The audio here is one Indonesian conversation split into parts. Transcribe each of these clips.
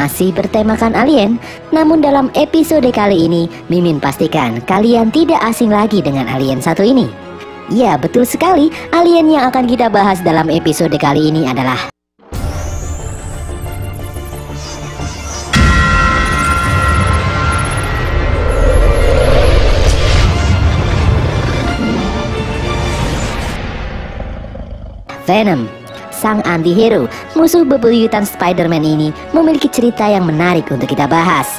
masih bertemakan alien. Namun dalam episode kali ini, Mimin pastikan kalian tidak asing lagi dengan alien satu ini. Ya, betul sekali, alien yang akan kita bahas dalam episode kali ini adalah Venom. Sang antihero, musuh bebuyutan Spider-Man ini memiliki cerita yang menarik untuk kita bahas.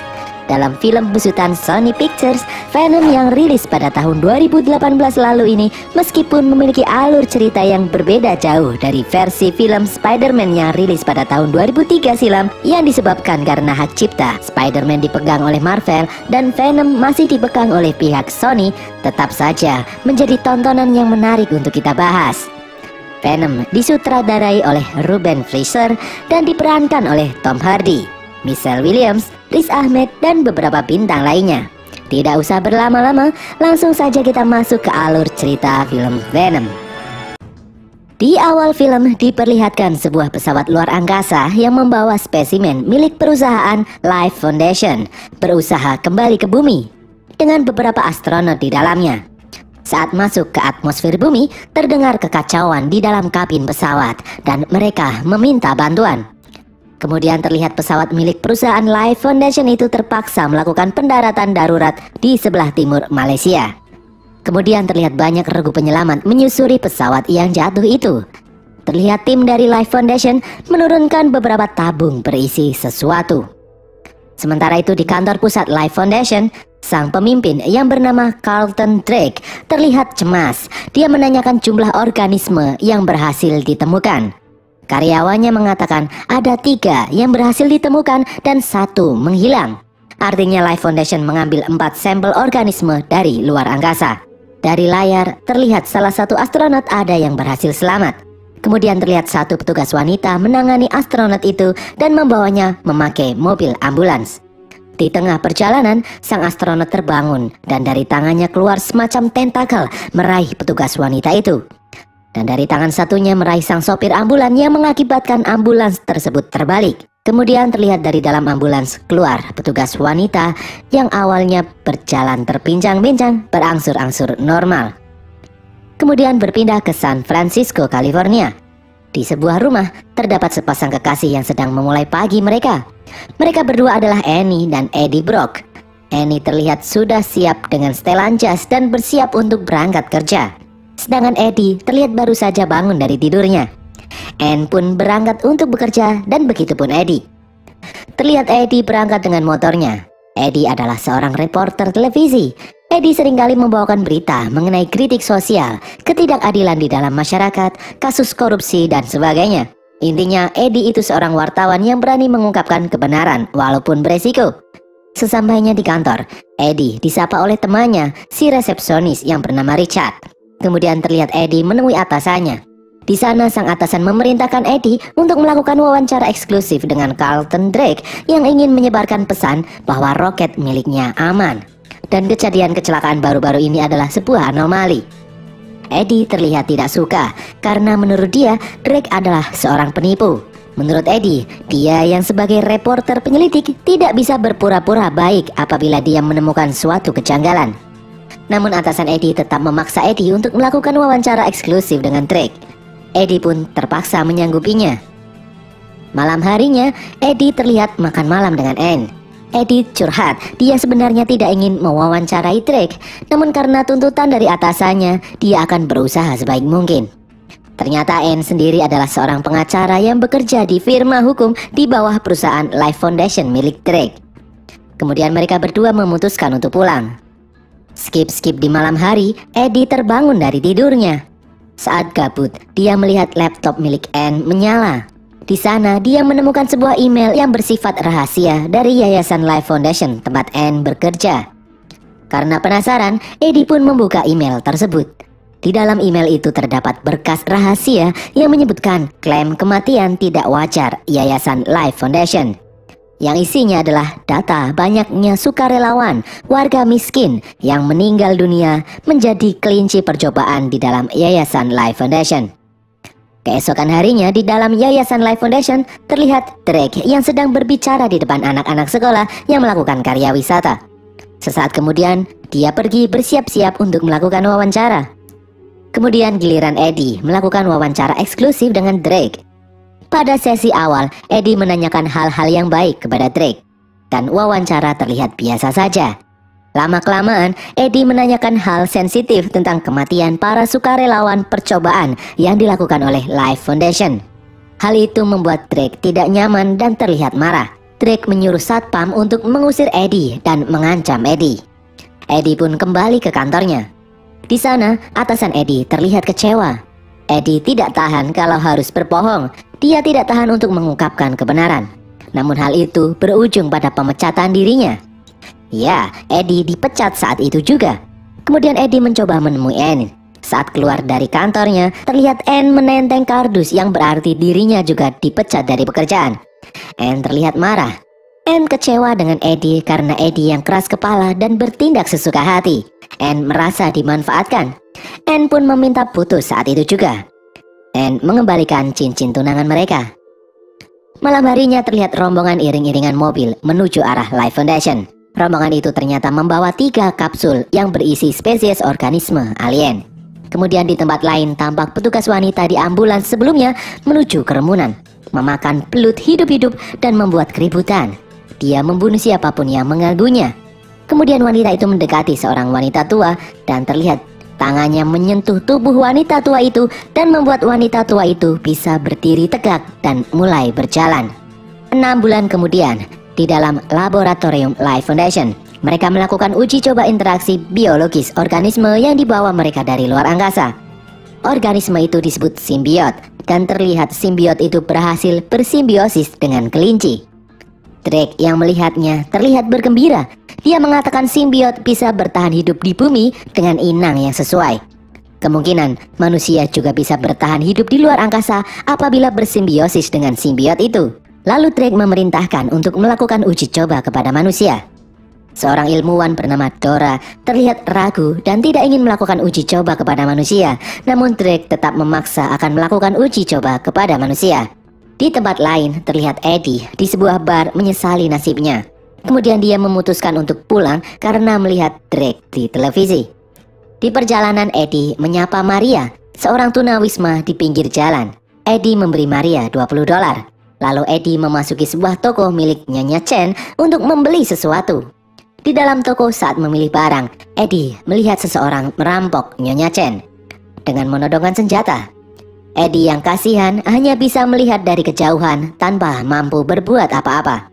Dalam film besutan Sony Pictures, Venom yang rilis pada tahun 2018 lalu ini meskipun memiliki alur cerita yang berbeda jauh dari versi film Spider-Man yang rilis pada tahun 2003 silam yang disebabkan karena hak cipta Spider-Man dipegang oleh Marvel dan Venom masih dipegang oleh pihak Sony, tetap saja menjadi tontonan yang menarik untuk kita bahas. Venom disutradarai oleh Ruben Fleischer dan diperankan oleh Tom Hardy, Michelle Williams, Riz Ahmed, dan beberapa bintang lainnya. Tidak usah berlama-lama, langsung saja kita masuk ke alur cerita film Venom. Di awal film diperlihatkan sebuah pesawat luar angkasa yang membawa spesimen milik perusahaan Life Foundation berusaha kembali ke bumi dengan beberapa astronot di dalamnya. Saat masuk ke atmosfer bumi, terdengar kekacauan di dalam kabin pesawat dan mereka meminta bantuan. Kemudian terlihat pesawat milik perusahaan Life Foundation itu terpaksa melakukan pendaratan darurat di sebelah timur Malaysia. Kemudian terlihat banyak regu penyelamat menyusuri pesawat yang jatuh itu. Terlihat tim dari Life Foundation menurunkan beberapa tabung berisi sesuatu. Sementara itu di kantor pusat Life Foundation, sang pemimpin yang bernama Carlton Drake terlihat cemas. Dia menanyakan jumlah organisme yang berhasil ditemukan. Karyawannya mengatakan ada 3 yang berhasil ditemukan dan 1 menghilang. Artinya Life Foundation mengambil 4 sampel organisme dari luar angkasa. Dari layar terlihat salah satu astronot ada yang berhasil selamat. Kemudian terlihat satu petugas wanita menangani astronot itu dan membawanya memakai mobil ambulans. Di tengah perjalanan, sang astronot terbangun dan dari tangannya keluar semacam tentakel meraih petugas wanita itu. Dan dari tangan satunya meraih sang sopir ambulans yang mengakibatkan ambulans tersebut terbalik. Kemudian terlihat dari dalam ambulans keluar petugas wanita yang awalnya berjalan terpincang-pincang berangsur-angsur normal. Kemudian berpindah ke San Francisco, California. Di sebuah rumah terdapat sepasang kekasih yang sedang memulai pagi mereka. Mereka berdua adalah Annie dan Eddie Brock. Annie terlihat sudah siap dengan setelan jas dan bersiap untuk berangkat kerja. Sedangkan Eddie terlihat baru saja bangun dari tidurnya. Anne pun berangkat untuk bekerja dan begitu pun Eddie. Terlihat Eddie berangkat dengan motornya. Eddie adalah seorang reporter televisi. Eddie seringkali membawakan berita mengenai kritik sosial, ketidakadilan di dalam masyarakat, kasus korupsi, dan sebagainya. Intinya, Eddie itu seorang wartawan yang berani mengungkapkan kebenaran walaupun beresiko. Sesampainya di kantor, Eddie disapa oleh temannya, si resepsionis yang bernama Richard. Kemudian terlihat Eddie menemui atasannya. Di sana sang atasan memerintahkan Eddie untuk melakukan wawancara eksklusif dengan Carlton Drake yang ingin menyebarkan pesan bahwa roket miliknya aman. Dan kejadian kecelakaan baru-baru ini adalah sebuah anomali. Eddie terlihat tidak suka karena menurut dia Drake adalah seorang penipu. Menurut Eddie, dia yang sebagai reporter penyelidik tidak bisa berpura-pura baik apabila dia menemukan suatu kejanggalan. Namun atasan Eddie tetap memaksa Eddie untuk melakukan wawancara eksklusif dengan Drake. Eddie pun terpaksa menyanggupinya. Malam harinya, Eddie terlihat makan malam dengan Anne. Eddie curhat, dia sebenarnya tidak ingin mewawancarai Drake, namun karena tuntutan dari atasannya, dia akan berusaha sebaik mungkin. Ternyata Anne sendiri adalah seorang pengacara yang bekerja di firma hukum di bawah perusahaan Life Foundation milik Drake. Kemudian mereka berdua memutuskan untuk pulang. Skip di malam hari, Eddie terbangun dari tidurnya. Saat gabut, dia melihat laptop milik Anne menyala. Di sana, dia menemukan sebuah email yang bersifat rahasia dari Yayasan Life Foundation tempat Anne bekerja. Karena penasaran, Eddie pun membuka email tersebut. Di dalam email itu terdapat berkas rahasia yang menyebutkan klaim kematian tidak wajar Yayasan Life Foundation. Yang isinya adalah data banyaknya sukarelawan, warga miskin yang meninggal dunia menjadi kelinci percobaan di dalam Yayasan Life Foundation. Keesokan harinya di dalam Yayasan Life Foundation terlihat Drake yang sedang berbicara di depan anak-anak sekolah yang melakukan karya wisata. Sesaat kemudian dia pergi bersiap-siap untuk melakukan wawancara. Kemudian giliran Eddie melakukan wawancara eksklusif dengan Drake. Pada sesi awal, Eddie menanyakan hal-hal yang baik kepada Drake dan wawancara terlihat biasa saja. Lama-kelamaan, Eddie menanyakan hal sensitif tentang kematian para sukarelawan percobaan yang dilakukan oleh Life Foundation. Hal itu membuat Drake tidak nyaman dan terlihat marah. Drake menyuruh satpam untuk mengusir Eddie dan mengancam Eddie. Eddie pun kembali ke kantornya. Di sana, atasan Eddie terlihat kecewa. Eddie tidak tahan kalau harus berbohong. Dia tidak tahan untuk mengungkapkan kebenaran. Namun hal itu berujung pada pemecatan dirinya. Ya, Eddie dipecat saat itu juga. Kemudian Eddie mencoba menemui Anne. Saat keluar dari kantornya, terlihat Anne menenteng kardus yang berarti dirinya juga dipecat dari pekerjaan. Anne terlihat marah. Anne kecewa dengan Eddie karena Eddie yang keras kepala dan bertindak sesuka hati. Anne merasa dimanfaatkan. Anne pun meminta putus saat itu juga. Anne mengembalikan cincin tunangan mereka. Malam harinya terlihat rombongan iring-iringan mobil menuju arah Life Foundation. Rombongan itu ternyata membawa 3 kapsul yang berisi spesies organisme alien. Kemudian di tempat lain tampak petugas wanita di ambulans sebelumnya menuju kerumunan, memakan belut hidup-hidup dan membuat keributan. Dia membunuh siapapun yang mengganggunya. Kemudian wanita itu mendekati seorang wanita tua dan terlihat tangannya menyentuh tubuh wanita tua itu dan membuat wanita tua itu bisa berdiri tegak dan mulai berjalan. 6 bulan kemudian, di dalam laboratorium Life Foundation, mereka melakukan uji coba interaksi biologis organisme yang dibawa mereka dari luar angkasa. Organisme itu disebut simbiot, dan terlihat simbiot itu berhasil bersimbiosis dengan kelinci. Drake yang melihatnya terlihat bergembira. Dia mengatakan simbiot bisa bertahan hidup di bumi dengan inang yang sesuai. Kemungkinan manusia juga bisa bertahan hidup di luar angkasa apabila bersimbiosis dengan simbiot itu. Lalu Drake memerintahkan untuk melakukan uji coba kepada manusia. Seorang ilmuwan bernama Dora terlihat ragu dan tidak ingin melakukan uji coba kepada manusia. Namun Drake tetap memaksa akan melakukan uji coba kepada manusia. Di tempat lain terlihat Eddie di sebuah bar menyesali nasibnya. Kemudian dia memutuskan untuk pulang karena melihat Drake di televisi. Di perjalanan Eddie menyapa Maria, seorang tunawisma di pinggir jalan. Eddie memberi Maria $20. Lalu Eddie memasuki sebuah toko milik Nyonya Chen untuk membeli sesuatu. Di dalam toko saat memilih barang, Eddie melihat seseorang merampok Nyonya Chen dengan menodongkan senjata. Eddie yang kasihan hanya bisa melihat dari kejauhan tanpa mampu berbuat apa-apa.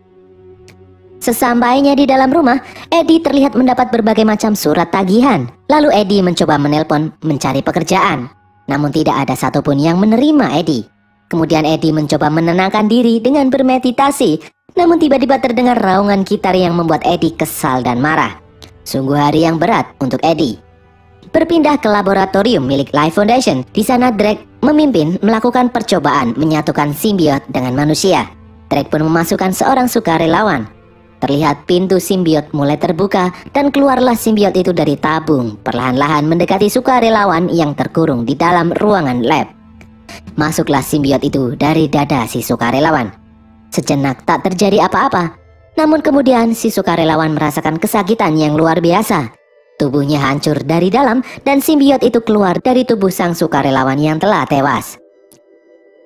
Sesampainya di dalam rumah, Eddie terlihat mendapat berbagai macam surat tagihan. Lalu Eddie mencoba menelpon mencari pekerjaan. Namun tidak ada satupun yang menerima Eddie. Kemudian Eddie mencoba menenangkan diri dengan bermeditasi. Namun tiba-tiba terdengar raungan gitar yang membuat Eddie kesal dan marah. Sungguh hari yang berat untuk Eddie. Berpindah ke laboratorium milik Life Foundation. Di sana Drake memimpin melakukan percobaan menyatukan simbiot dengan manusia. Drake pun memasukkan seorang sukarelawan. Terlihat pintu simbiot mulai terbuka dan keluarlah simbiot itu dari tabung, perlahan-lahan mendekati sukarelawan yang terkurung di dalam ruangan lab. Masuklah simbiot itu dari dada si sukarelawan. Sejenak tak terjadi apa-apa. Namun kemudian si sukarelawan merasakan kesakitan yang luar biasa. Tubuhnya hancur dari dalam dan simbiot itu keluar dari tubuh sang sukarelawan yang telah tewas.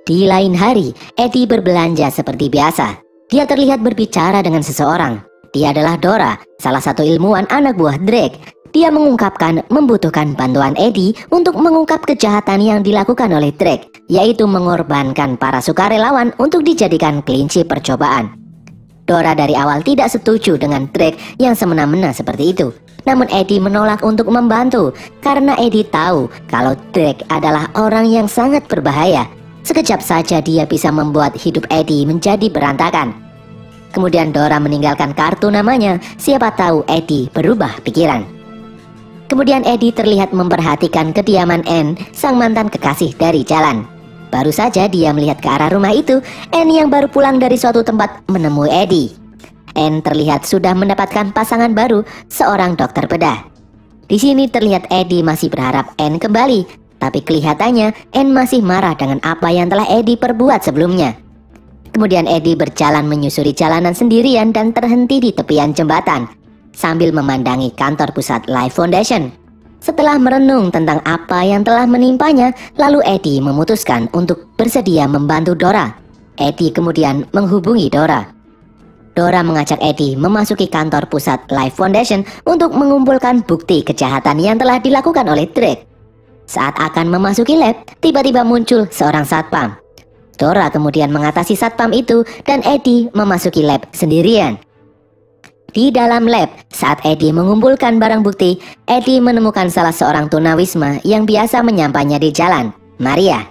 Di lain hari, Eddie berbelanja seperti biasa. Dia terlihat berbicara dengan seseorang. Dia adalah Dora, salah satu ilmuwan anak buah Drake. Dia mengungkapkan membutuhkan bantuan Eddie untuk mengungkap kejahatan yang dilakukan oleh Drake, yaitu mengorbankan para sukarelawan untuk dijadikan kelinci percobaan. Dora dari awal tidak setuju dengan Drake yang semena-mena seperti itu. Namun Eddie menolak untuk membantu karena Eddie tahu kalau Drake adalah orang yang sangat berbahaya. Sekejap saja dia bisa membuat hidup Eddie menjadi berantakan. Kemudian Dora meninggalkan kartu namanya, siapa tahu Eddie berubah pikiran. Kemudian Eddie terlihat memperhatikan kediaman Anne, sang mantan kekasih dari jalan. Baru saja dia melihat ke arah rumah itu, Anne yang baru pulang dari suatu tempat menemui Eddie. Anne terlihat sudah mendapatkan pasangan baru, seorang dokter bedah. Di sini terlihat Eddie masih berharap Anne kembali, Tapi kelihatannya Anne masih marah dengan apa yang telah Eddie perbuat sebelumnya. Kemudian Eddie berjalan menyusuri jalanan sendirian dan terhenti di tepian jembatan sambil memandangi kantor pusat Life Foundation. Setelah merenung tentang apa yang telah menimpanya, lalu Eddie memutuskan untuk bersedia membantu Dora. Eddie kemudian menghubungi Dora. Dora mengajak Eddie memasuki kantor pusat Life Foundation untuk mengumpulkan bukti kejahatan yang telah dilakukan oleh Drake. Saat akan memasuki lab, tiba-tiba muncul seorang satpam. Dora kemudian mengatasi satpam itu dan Eddie memasuki lab sendirian. Di dalam lab, saat Eddie mengumpulkan barang bukti, Eddie menemukan salah seorang tunawisma yang biasa menyampannya di jalan, Maria.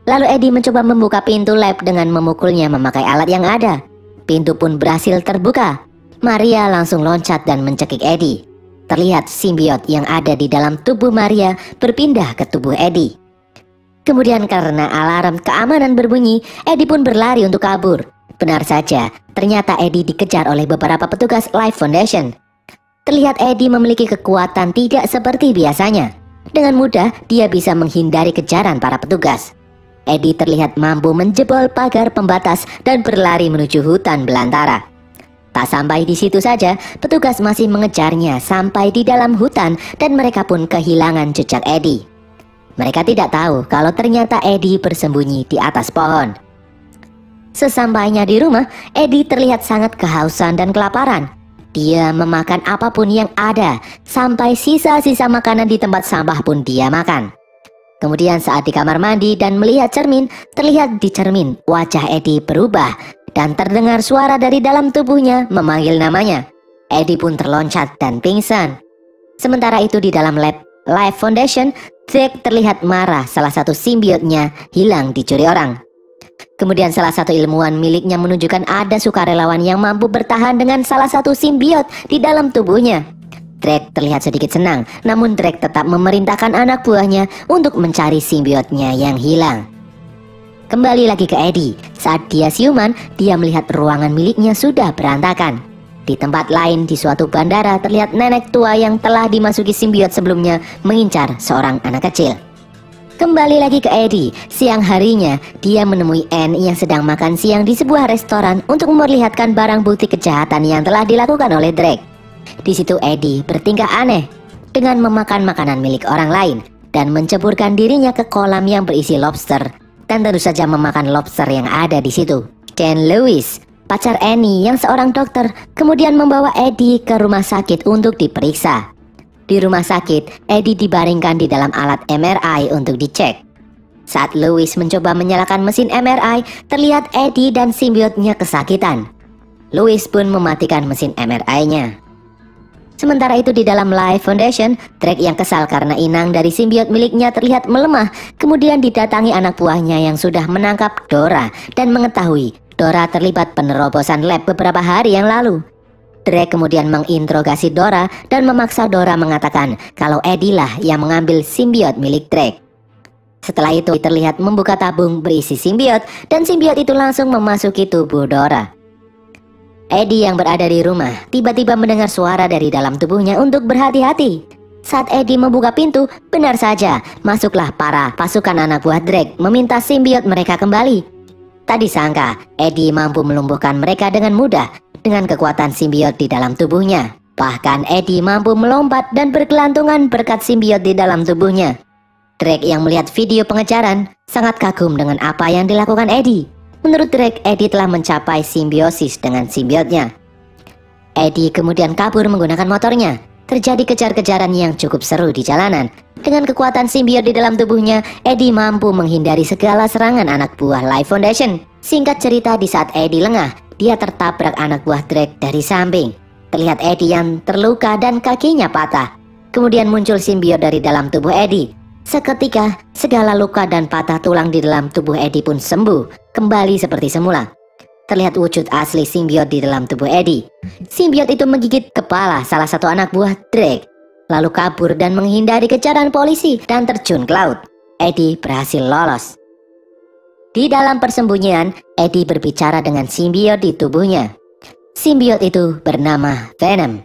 Lalu Eddie mencoba membuka pintu lab dengan memukulnya memakai alat yang ada. Pintu pun berhasil terbuka. Maria langsung loncat dan mencekik Eddie. Terlihat simbiot yang ada di dalam tubuh Maria berpindah ke tubuh Eddie. Kemudian karena alarm keamanan berbunyi, Eddie pun berlari untuk kabur. Benar saja, ternyata Eddie dikejar oleh beberapa petugas Life Foundation. Terlihat Eddie memiliki kekuatan tidak seperti biasanya. Dengan mudah, dia bisa menghindari kejaran para petugas. Eddie terlihat mampu menjebol pagar pembatas dan berlari menuju hutan belantara. Tak sampai di situ saja, petugas masih mengejarnya sampai di dalam hutan dan mereka pun kehilangan jejak Eddie. Mereka tidak tahu kalau ternyata Eddie bersembunyi di atas pohon. Sesampainya di rumah, Eddie terlihat sangat kehausan dan kelaparan. Dia memakan apapun yang ada, sampai sisa-sisa makanan di tempat sampah pun dia makan. Kemudian saat di kamar mandi dan melihat cermin, terlihat di cermin wajah Eddie berubah dan terdengar suara dari dalam tubuhnya memanggil namanya. Eddie pun terloncat dan pingsan. Sementara itu di dalam lab Life Foundation, Drake terlihat marah salah satu simbiotnya hilang dicuri orang. Kemudian salah satu ilmuwan miliknya menunjukkan ada sukarelawan yang mampu bertahan dengan salah satu simbiot di dalam tubuhnya. Drake terlihat sedikit senang, namun Drake tetap memerintahkan anak buahnya untuk mencari simbiotnya yang hilang. Kembali lagi ke Eddie, saat dia siuman, dia melihat ruangan miliknya sudah berantakan. Di tempat lain di suatu bandara terlihat nenek tua yang telah dimasuki simbiot sebelumnya mengincar seorang anak kecil. Kembali lagi ke Eddie, siang harinya dia menemui Anne yang sedang makan siang di sebuah restoran untuk memperlihatkan barang bukti kejahatan yang telah dilakukan oleh Drake. Di situ Eddie bertingkah aneh dengan memakan makanan milik orang lain dan menceburkan dirinya ke kolam yang berisi lobster dan tentu saja memakan lobster yang ada di situ. Dan Lewis, pacar Annie yang seorang dokter, kemudian membawa Eddie ke rumah sakit untuk diperiksa. Di rumah sakit, Eddie dibaringkan di dalam alat MRI untuk dicek. Saat Lewis mencoba menyalakan mesin MRI, terlihat Eddie dan simbiotnya kesakitan. Lewis pun mematikan mesin MRI-nya. Sementara itu di dalam Life Foundation, Drake yang kesal karena inang dari simbiot miliknya terlihat melemah, kemudian didatangi anak buahnya yang sudah menangkap Dora dan mengetahui Dora terlibat penerobosan lab beberapa hari yang lalu. Drake kemudian menginterogasi Dora dan memaksa Dora mengatakan kalau Eddie lah yang mengambil simbiot milik Drake. Setelah itu terlihat membuka tabung berisi simbiot dan simbiot itu langsung memasuki tubuh Dora. Eddie yang berada di rumah tiba-tiba mendengar suara dari dalam tubuhnya untuk berhati-hati. Saat Eddie membuka pintu, benar saja masuklah para pasukan anak buah Drake meminta simbiot mereka kembali. Tak disangka Eddie mampu melumpuhkan mereka dengan mudah dengan kekuatan simbiot di dalam tubuhnya. Bahkan Eddie mampu melompat dan bergelantungan berkat simbiot di dalam tubuhnya. Drake yang melihat video pengejaran sangat kagum dengan apa yang dilakukan Eddie. Menurut Drake, Eddie telah mencapai simbiosis dengan simbiotnya. Eddie kemudian kabur menggunakan motornya. Terjadi kejar-kejaran yang cukup seru di jalanan. Dengan kekuatan simbiot di dalam tubuhnya, Eddie mampu menghindari segala serangan anak buah Life Foundation. Singkat cerita, di saat Eddie lengah, dia tertabrak anak buah Drake dari samping. Terlihat Eddie yang terluka dan kakinya patah. Kemudian muncul simbiot dari dalam tubuh Eddie. Seketika, segala luka dan patah tulang di dalam tubuh Eddie pun sembuh, kembali seperti semula. Terlihat wujud asli simbiot di dalam tubuh Eddie. Simbiot itu menggigit kepala salah satu anak buah Drake, lalu kabur dan menghindari kejaran polisi dan terjun ke laut. Eddie berhasil lolos. Di dalam persembunyian, Eddie berbicara dengan simbiot di tubuhnya. Simbiot itu bernama Venom.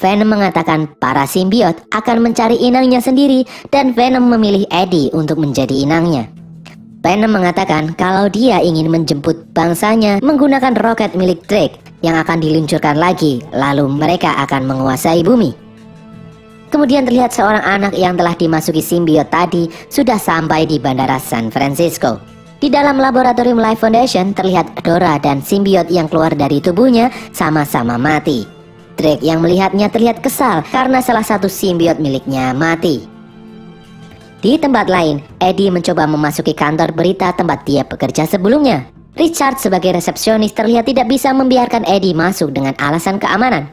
Venom mengatakan para simbiot akan mencari inangnya sendiri dan Venom memilih Eddie untuk menjadi inangnya. Venom mengatakan kalau dia ingin menjemput bangsanya menggunakan roket milik Drake yang akan diluncurkan lagi, lalu mereka akan menguasai bumi. Kemudian terlihat seorang anak yang telah dimasuki simbiot tadi sudah sampai di Bandara San Francisco. Di dalam laboratorium Life Foundation terlihat Dora dan simbiot yang keluar dari tubuhnya sama-sama mati. Drake yang melihatnya terlihat kesal karena salah satu simbiot miliknya mati. Di tempat lain, Eddie mencoba memasuki kantor berita tempat dia bekerja sebelumnya. Richard sebagai resepsionis terlihat tidak bisa membiarkan Eddie masuk dengan alasan keamanan.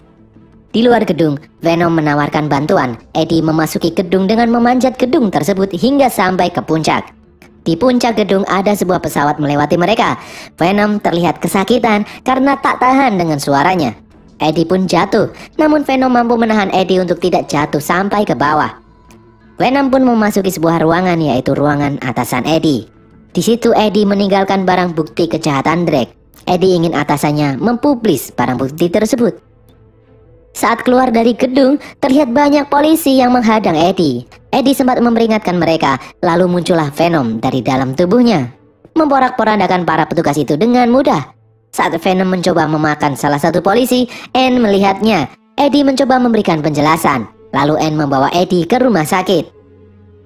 Di luar gedung, Venom menawarkan bantuan. Eddie memasuki gedung dengan memanjat gedung tersebut hingga sampai ke puncak. Di puncak gedung ada sebuah pesawat melewati mereka. Venom terlihat kesakitan karena tak tahan dengan suaranya. Eddie pun jatuh, namun Venom mampu menahan Eddie untuk tidak jatuh sampai ke bawah. Venom pun memasuki sebuah ruangan, yaitu ruangan atasan Eddie. Di situ Eddie meninggalkan barang bukti kejahatan Drake. Eddie ingin atasannya mempublis barang bukti tersebut. Saat keluar dari gedung, terlihat banyak polisi yang menghadang Eddie. Eddie sempat memperingatkan mereka, lalu muncullah Venom dari dalam tubuhnya, memporak-porandakan para petugas itu dengan mudah. Saat Venom mencoba memakan salah satu polisi, Anne melihatnya. Eddie mencoba memberikan penjelasan, lalu Anne membawa Eddie ke rumah sakit.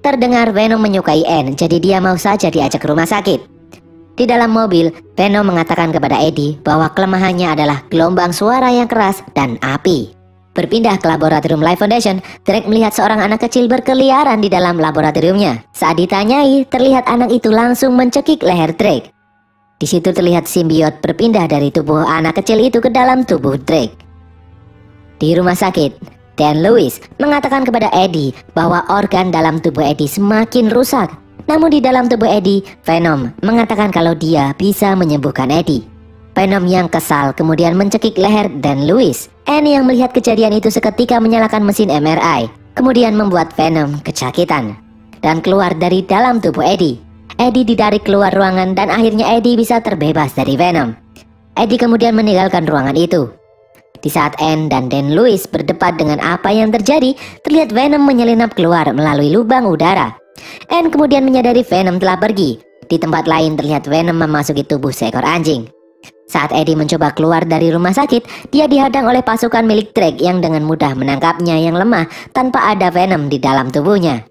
Terdengar Venom menyukai Anne, jadi dia mau saja diajak ke rumah sakit. Di dalam mobil, Venom mengatakan kepada Eddie bahwa kelemahannya adalah gelombang suara yang keras dan api. Berpindah ke laboratorium Life Foundation, Drake melihat seorang anak kecil berkeliaran di dalam laboratoriumnya. Saat ditanyai, terlihat anak itu langsung mencekik leher Drake. Di situ terlihat simbiot berpindah dari tubuh anak kecil itu ke dalam tubuh Drake. Di rumah sakit, Dan Lewis mengatakan kepada Eddie bahwa organ dalam tubuh Eddie semakin rusak. Namun di dalam tubuh Eddie, Venom mengatakan kalau dia bisa menyembuhkan Eddie. Venom yang kesal kemudian mencekik leher Dan Lewis. Anne yang melihat kejadian itu seketika menyalakan mesin MRI, kemudian membuat Venom kesakitan dan keluar dari dalam tubuh Eddie. Eddie ditarik keluar ruangan dan akhirnya Eddie bisa terbebas dari Venom. Eddie kemudian meninggalkan ruangan itu. Di saat Anne dan Dan Lewis berdebat dengan apa yang terjadi, terlihat Venom menyelinap keluar melalui lubang udara. Anne kemudian menyadari Venom telah pergi. Di tempat lain terlihat Venom memasuki tubuh seekor anjing. Saat Eddie mencoba keluar dari rumah sakit, dia dihadang oleh pasukan milik Drake yang dengan mudah menangkapnya yang lemah tanpa ada Venom di dalam tubuhnya.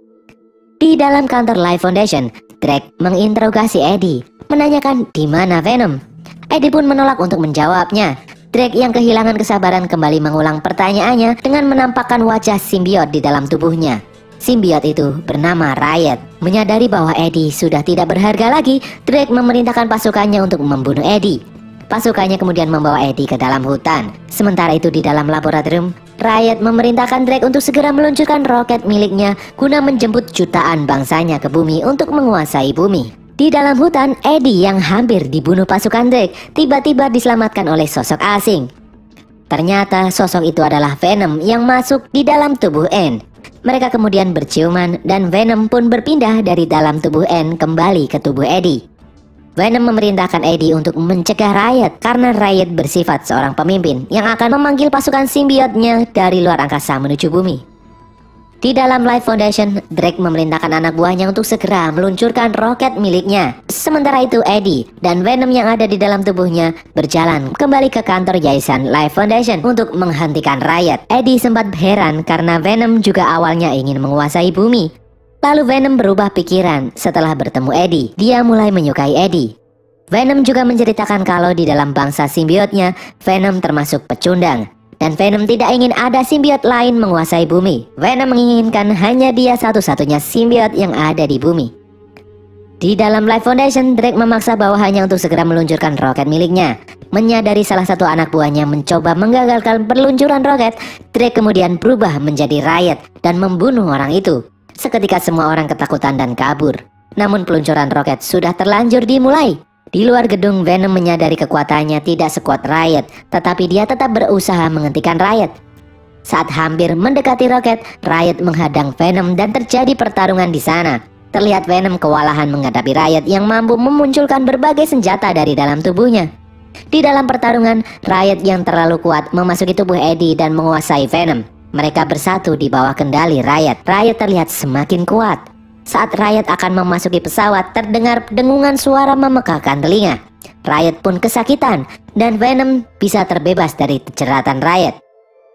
Di dalam kantor Life Foundation, Drake menginterogasi Eddie, menanyakan di mana Venom. Eddie pun menolak untuk menjawabnya. Drake yang kehilangan kesabaran kembali mengulang pertanyaannya dengan menampakkan wajah simbiot di dalam tubuhnya. Simbiot itu bernama Riot. Menyadari bahwa Eddie sudah tidak berharga lagi, Drake memerintahkan pasukannya untuk membunuh Eddie. Pasukannya kemudian membawa Eddie ke dalam hutan. Sementara itu di dalam laboratorium, Riot memerintahkan Drake untuk segera meluncurkan roket miliknya guna menjemput jutaan bangsanya ke bumi untuk menguasai bumi. Di dalam hutan, Eddie yang hampir dibunuh pasukan Drake tiba-tiba diselamatkan oleh sosok asing. Ternyata sosok itu adalah Venom yang masuk di dalam tubuh Anne. Mereka kemudian berciuman dan Venom pun berpindah dari dalam tubuh Anne kembali ke tubuh Eddie. Venom memerintahkan Eddie untuk mencegah Riot karena Riot bersifat seorang pemimpin yang akan memanggil pasukan simbiotnya dari luar angkasa menuju bumi. Di dalam Life Foundation, Drake memerintahkan anak buahnya untuk segera meluncurkan roket miliknya. Sementara itu Eddie dan Venom yang ada di dalam tubuhnya berjalan kembali ke kantor yayasan Life Foundation untuk menghentikan Riot. Eddie sempat heran karena Venom juga awalnya ingin menguasai bumi. Lalu Venom berubah pikiran setelah bertemu Eddie. Dia mulai menyukai Eddie. Venom juga menceritakan kalau di dalam bangsa simbiotnya, Venom termasuk pecundang. Dan Venom tidak ingin ada simbiot lain menguasai bumi. Venom menginginkan hanya dia satu-satunya simbiot yang ada di bumi. Di dalam Life Foundation, Drake memaksa bawahannya untuk segera meluncurkan roket miliknya. Menyadari salah satu anak buahnya mencoba menggagalkan peluncuran roket, Drake kemudian berubah menjadi Riot dan membunuh orang itu. Seketika semua orang ketakutan dan kabur. Namun peluncuran roket sudah terlanjur dimulai. Di luar gedung, Venom menyadari kekuatannya tidak sekuat Riot, tetapi dia tetap berusaha menghentikan Riot. Saat hampir mendekati roket, Riot menghadang Venom dan terjadi pertarungan di sana. Terlihat Venom kewalahan menghadapi Riot yang mampu memunculkan berbagai senjata dari dalam tubuhnya. Di dalam pertarungan, Riot yang terlalu kuat memasuki tubuh Eddie dan menguasai Venom. Mereka bersatu di bawah kendali Riot. Riot terlihat semakin kuat. Saat Riot akan memasuki pesawat, terdengar dengungan suara memekakkan telinga. Riot pun kesakitan, dan Venom bisa terbebas dari jeratan Riot.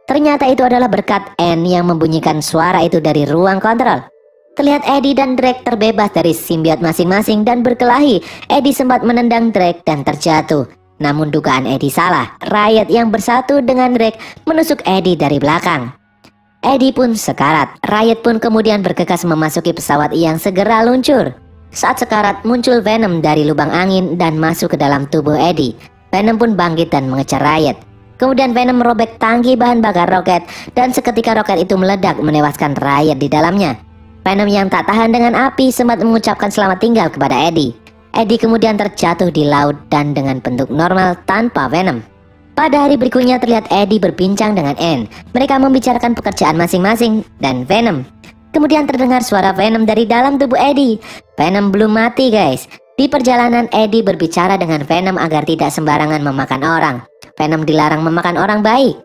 Ternyata itu adalah berkat Anne yang membunyikan suara itu dari ruang kontrol. Terlihat Eddie dan Drake terbebas dari simbiot masing-masing dan berkelahi. Eddie sempat menendang Drake dan terjatuh. Namun dugaan Eddie salah. Riot yang bersatu dengan Drake menusuk Eddie dari belakang. Eddie pun sekarat. Riot pun kemudian bergegas memasuki pesawat yang segera luncur. Saat sekarat, muncul Venom dari lubang angin dan masuk ke dalam tubuh Eddie. Venom pun bangkit dan mengejar Riot. Kemudian Venom merobek tangki bahan bakar roket, dan seketika roket itu meledak menewaskan Riot di dalamnya. Venom yang tak tahan dengan api sempat mengucapkan selamat tinggal kepada Eddie. Eddie kemudian terjatuh di laut dan dengan bentuk normal tanpa Venom. Pada hari berikutnya terlihat Eddie berbincang dengan Anne. Mereka membicarakan pekerjaan masing-masing dan Venom. Kemudian terdengar suara Venom dari dalam tubuh Eddie. Venom belum mati guys. Di perjalanan Eddie berbicara dengan Venom agar tidak sembarangan memakan orang. Venom dilarang memakan orang baik.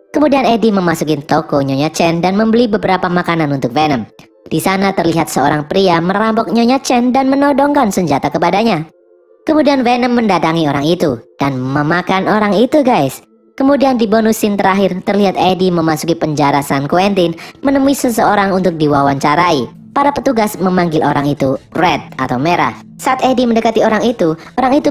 Kemudian Eddie memasuki toko Nyonya Chen dan membeli beberapa makanan untuk Venom. Di sana terlihat seorang pria merampok Nyonya Chen dan menodongkan senjata kepadanya. Kemudian Venom mendatangi orang itu dan memakan orang itu guys. Kemudian di bonus scene terakhir terlihat Eddie memasuki penjara San Quentin menemui seseorang untuk diwawancarai. Para petugas memanggil orang itu Red atau Merah. Saat Eddie mendekati orang itu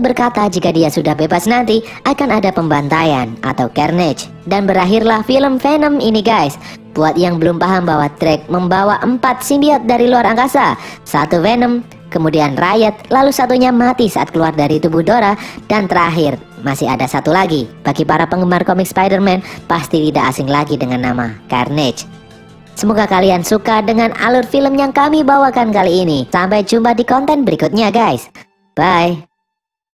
berkata jika dia sudah bebas nanti akan ada pembantaian atau carnage. Dan berakhirlah film Venom ini guys. Buat yang belum paham bahwa Drake membawa 4 simbiot dari luar angkasa. 1 Venom, kemudian Riot, lalu satunya mati saat keluar dari tubuh Dora, dan terakhir masih ada satu lagi. Bagi para penggemar komik Spider-Man pasti tidak asing lagi dengan nama Carnage. Semoga kalian suka dengan alur film yang kami bawakan kali ini. Sampai jumpa di konten berikutnya guys. Bye.